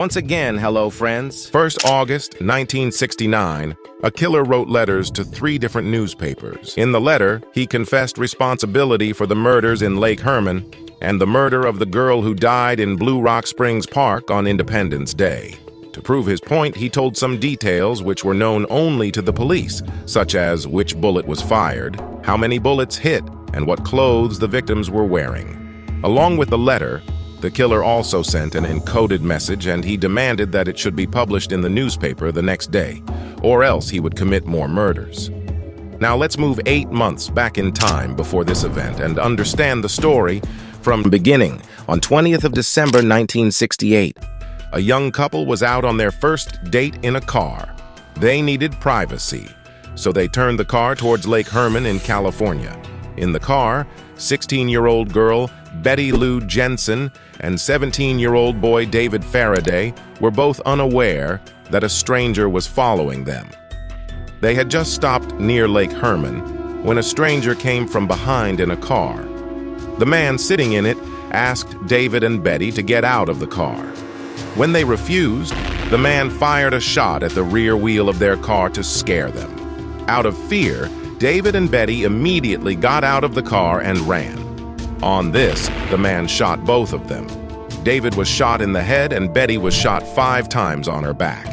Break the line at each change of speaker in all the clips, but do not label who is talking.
Once again, hello friends. 1st August 1969, a killer wrote letters to 3 different newspapers. In the letter, he confessed responsibility for the murders in Lake Herman and the murder of the girl who died in Blue Rock Springs Park on Independence Day. To prove his point, he told some details which were known only to the police, such as which bullet was fired, how many bullets hit, and what clothes the victims were wearing. Along with the letter, the killer also sent an encoded message, and he demanded that it should be published in the newspaper the next day, or else he would commit more murders. Now let's move 8 months back in time before this event and understand the story from the beginning. On 20th of December 1968, a young couple was out on their first date in a car. They needed privacy, so they turned the car towards Lake Herman in California. In the car, 16-year-old girl Betty Lou Jensen and 17-year-old boy David Faraday were both unaware that a stranger was following them. They had just stopped near Lake Herman when a stranger came from behind in a car. The man sitting in it asked David and Betty to get out of the car. When they refused, the man fired a shot at the rear wheel of their car to scare them. Out of fear, David and Betty immediately got out of the car and ran. On this, the man shot both of them. David was shot in the head and Betty was shot 5 times on her back.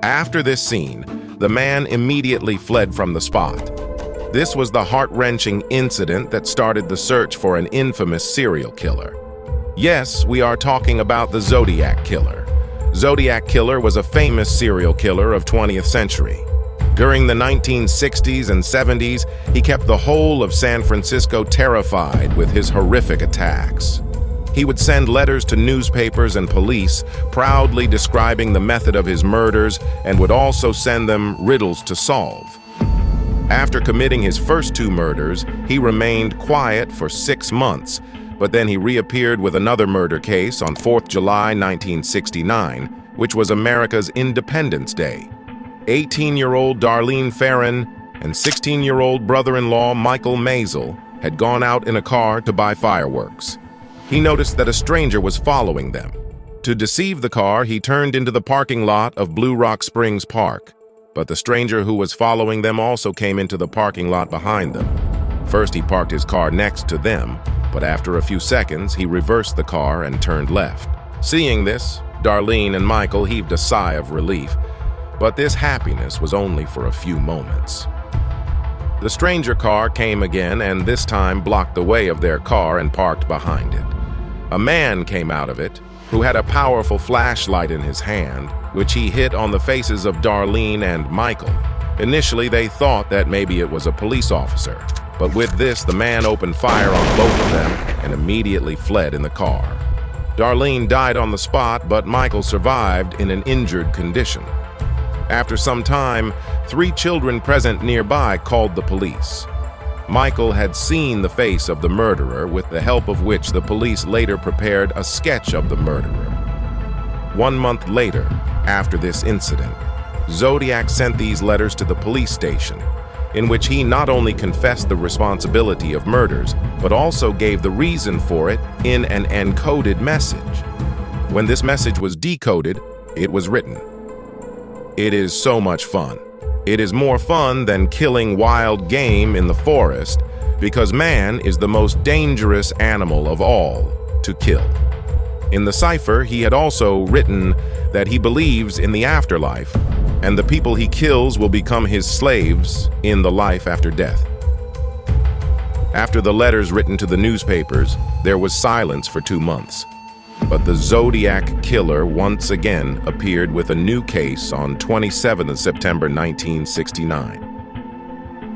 After this scene, the man immediately fled from the spot. This was the heart-wrenching incident that started the search for an infamous serial killer. Yes, we are talking about the Zodiac killer. Zodiac killer was a famous serial killer of 20th century. During the 1960s and 70s, he kept the whole of San Francisco terrified with his horrific attacks. He would send letters to newspapers and police, proudly describing the method of his murders, and would also send them riddles to solve. After committing his first 2 murders, he remained quiet for 6 months, but then he reappeared with another murder case on 4th July 1969, which was America's Independence Day. 18-year-old Darlene Ferrin and 16-year-old brother-in-law Michael Maisel had gone out in a car to buy fireworks. He noticed that a stranger was following them. To deceive the car, he turned into the parking lot of Blue Rock Springs Park, but the stranger who was following them also came into the parking lot behind them. First, he parked his car next to them, but after a few seconds, he reversed the car and turned left. Seeing this, Darlene and Michael heaved a sigh of relief, but this happiness was only for a few moments. The stranger car came again and this time blocked the way of their car and parked behind it. A man came out of it who had a powerful flashlight in his hand, which he hit on the faces of Darlene and Michael. Initially, they thought that maybe it was a police officer, but with this, the man opened fire on both of them and immediately fled in the car. Darlene died on the spot, but Michael survived in an injured condition. After some time, 3 children present nearby called the police. Michael had seen the face of the murderer, with the help of which the police later prepared a sketch of the murderer. 1 month later, after this incident, Zodiac sent these letters to the police station, in which he not only confessed the responsibility of murders, but also gave the reason for it in an encoded message. When this message was decoded, it was written, "It is so much fun. It is more fun than killing wild game in the forest, because man is the most dangerous animal of all to kill." In the cipher, he had also written that he believes in the afterlife, and the people he kills will become his slaves in the life after death. After the letters written to the newspapers, there was silence for 2 months. But the Zodiac killer once again appeared with a new case on 27th of September 1969.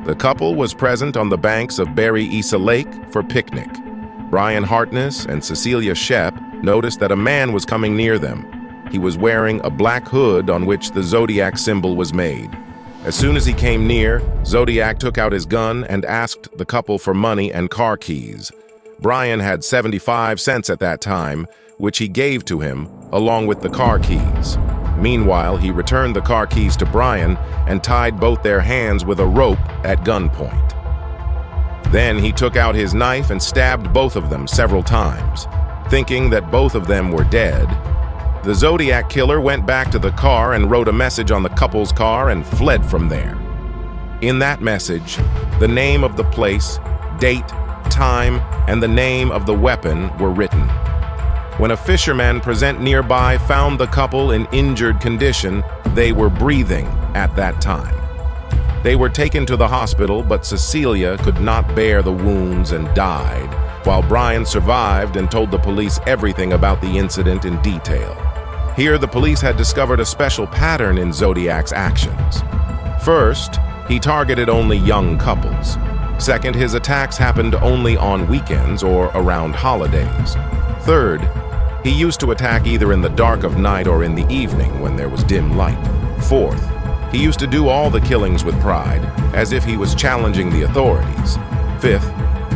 The couple was present on the banks of Berryessa Lake for picnic. Brian Hartness and Cecilia Shep noticed that a man was coming near them. He was wearing a black hood on which the Zodiac symbol was made. As soon as he came near, Zodiac took out his gun and asked the couple for money and car keys. Brian had 75 cents at that time, which he gave to him, along with the car keys. Meanwhile, he returned the car keys to Brian and tied both their hands with a rope at gunpoint. Then he took out his knife and stabbed both of them several times. Thinking that both of them were dead, The Zodiac killer went back to the car and wrote a message on the couple's car and fled from there. In that message, the name of the place, date, time, and the name of the weapon were written. When a fisherman present nearby found the couple in injured condition, they were breathing at that time. They were taken to the hospital, but Cecilia could not bear the wounds and died, while Brian survived and told the police everything about the incident in detail. Here, the police had discovered a special pattern in Zodiac's actions. First, he targeted only young couples. Second, his attacks happened only on weekends or around holidays. Third, he used to attack either in the dark of night or in the evening when there was dim light. Fourth, he used to do all the killings with pride, as if he was challenging the authorities. Fifth,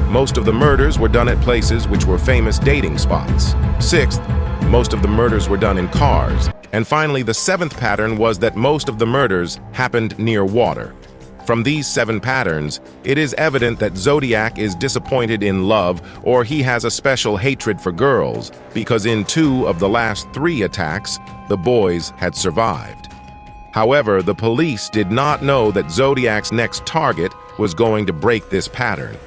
most of the murders were done at places which were famous dating spots. Sixth, most of the murders were done in cars. And finally, the seventh pattern was that most of the murders happened near water. From these 7 patterns, it is evident that Zodiac is disappointed in love, or he has a special hatred for girls, because in 2 of the last 3 attacks, the boys had survived. However, the police did not know that Zodiac's next target was going to break this pattern.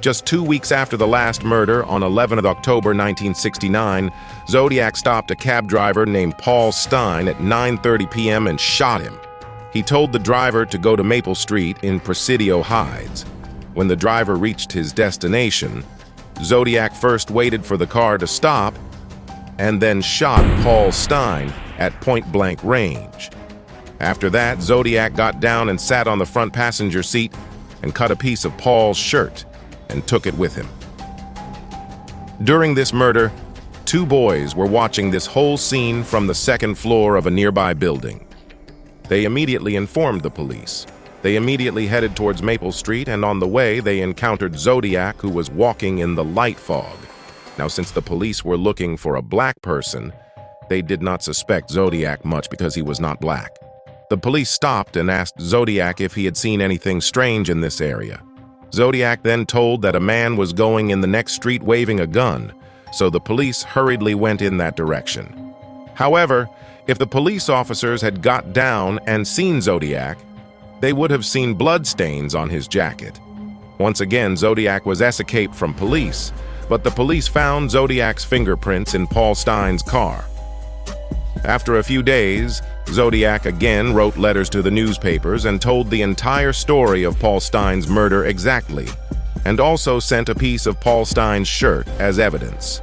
Just 2 weeks after the last murder, on 11th October 1969, Zodiac stopped a cab driver named Paul Stein at 9:30 p.m. and shot him. He told the driver to go to Maple Street in Presidio Heights. When the driver reached his destination, Zodiac first waited for the car to stop and then shot Paul Stein at point-blank range. After that, Zodiac got down and sat on the front passenger seat and cut a piece of Paul's shirt and took it with him. During this murder, 2 boys were watching this whole scene from the 2nd floor of a nearby building. They immediately informed the police. They immediately headed towards Maple Street, and on the way, they encountered Zodiac, who was walking in the light fog. Now, since the police were looking for a black person, they did not suspect Zodiac much because he was not black. The police stopped and asked Zodiac if he had seen anything strange in this area. Zodiac then told that a man was going in the next street waving a gun, so the police hurriedly went in that direction. However, if the police officers had got down and seen Zodiac, they would have seen bloodstains on his jacket. Once again, Zodiac was escaped from police, but the police found Zodiac's fingerprints in Paul Stein's car. After a few days, Zodiac again wrote letters to the newspapers and told the entire story of Paul Stein's murder exactly, and also sent a piece of Paul Stein's shirt as evidence.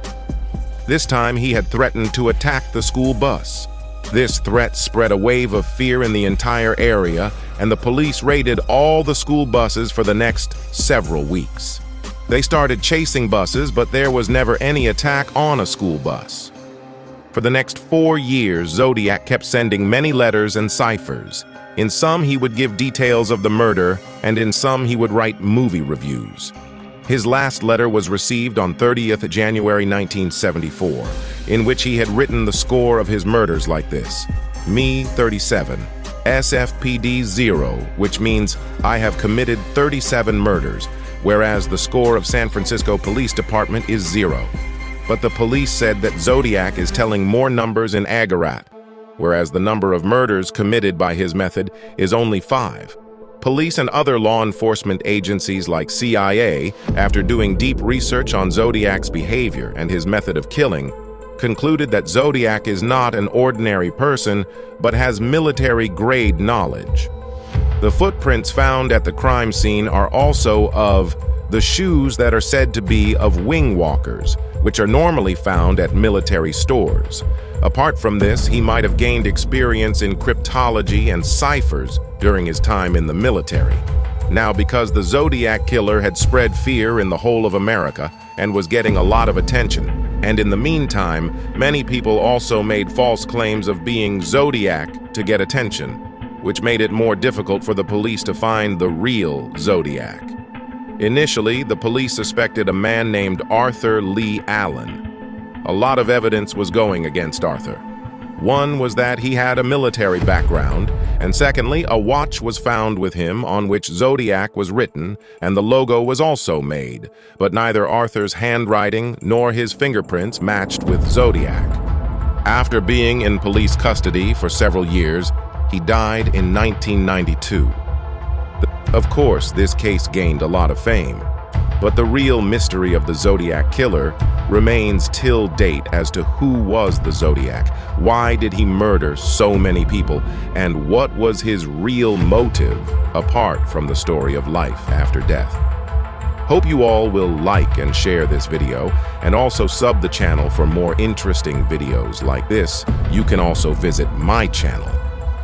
This time, he had threatened to attack the school bus. This threat spread a wave of fear in the entire area, and the police raided all the school buses for the next several weeks. They started chasing buses, but there was never any attack on a school bus. For the next 4 years, Zodiac kept sending many letters and ciphers. In some, he would give details of the murder, and in some, he would write movie reviews. His last letter was received on 30th January 1974, in which he had written the score of his murders like this: Me, 37, SFPD 0, which means I have committed 37 murders, whereas the score of San Francisco Police Department is 0. But the police said that Zodiac is telling more numbers in Agarat, whereas the number of murders committed by his method is only 5. Police and other law enforcement agencies like CIA, after doing deep research on Zodiac's behavior and his method of killing, concluded that Zodiac is not an ordinary person, but has military-grade knowledge. The footprints found at the crime scene are also of the shoes that are said to be of wing walkers, which are normally found at military stores. Apart from this, he might have gained experience in cryptology and ciphers during his time in the military. Now, because the Zodiac killer had spread fear in the whole of America and was getting a lot of attention, and in the meantime, many people also made false claims of being Zodiac to get attention, which made it more difficult for the police to find the real Zodiac. Initially, the police suspected a man named Arthur Lee Allen. A lot of evidence was going against Arthur. One was that he had a military background, and secondly, a watch was found with him on which Zodiac was written, and the logo was also made, but neither Arthur's handwriting nor his fingerprints matched with Zodiac. After being in police custody for several years, he died in 1992. Of course, this case gained a lot of fame, but the real mystery of the Zodiac killer remains till date as to who was the Zodiac, why did he murder so many people, and what was his real motive apart from the story of life after death. Hope you all will like and share this video, and also sub the channel for more interesting videos like this. You can also visit my channel.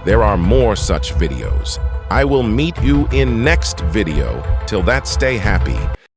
There are more such videos. I will meet you in next video. Till that, stay happy